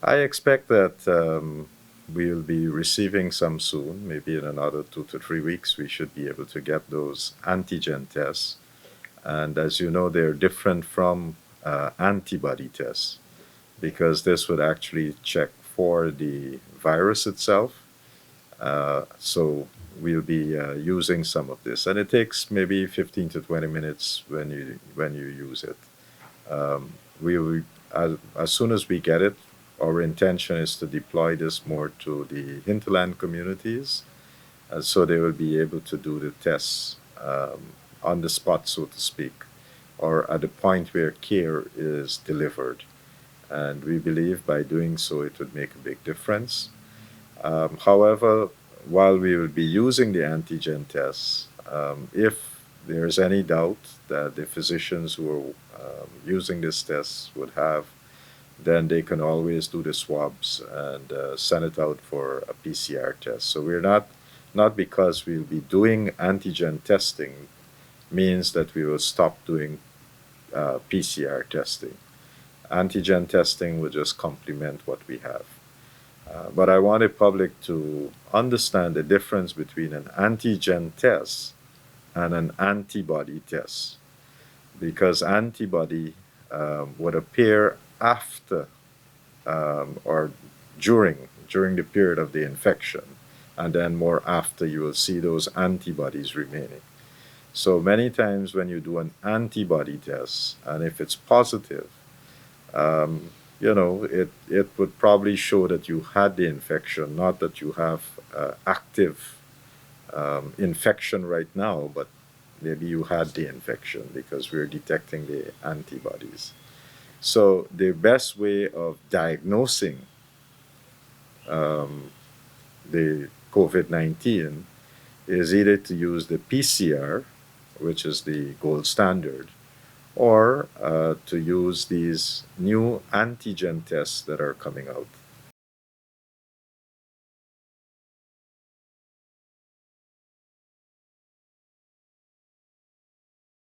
I expect that we'll be receiving some soon. Maybe in another 2 to 3 weeks, we should be able to get those antigen tests. And as you know, they're different from antibody tests because this would actually check for the virus itself. So we'll be using some of this, and it takes maybe 15 to 20 minutes when you use it. We will, as soon as we get it, our intention is to deploy this more to the hinterland communities, so they will be able to do the tests on the spot, so to speak, or at the point where care is delivered. And we believe by doing so, it would make a big difference. However, while we will be using the antigen tests, if there's any doubt that the physicians who are using this test would have, then they can always do the swabs and send it out for a PCR test. So we're not because we'll be doing antigen testing means that we will stop doing PCR testing. Antigen testing will just complement what we have. But I want the public to understand the difference between an antigen test and an antibody test, because antibody would appear after or during the period of the infection, and then more after you will see those antibodies remaining. So many times when you do an antibody test, and if it's positive, it would probably show that you had the infection, not that you have active infection right now, but maybe you had the infection because we're detecting the antibodies. So the best way of diagnosing the COVID-19 is either to use the PCR, which is the gold standard, or to use these new antigen tests that are coming out.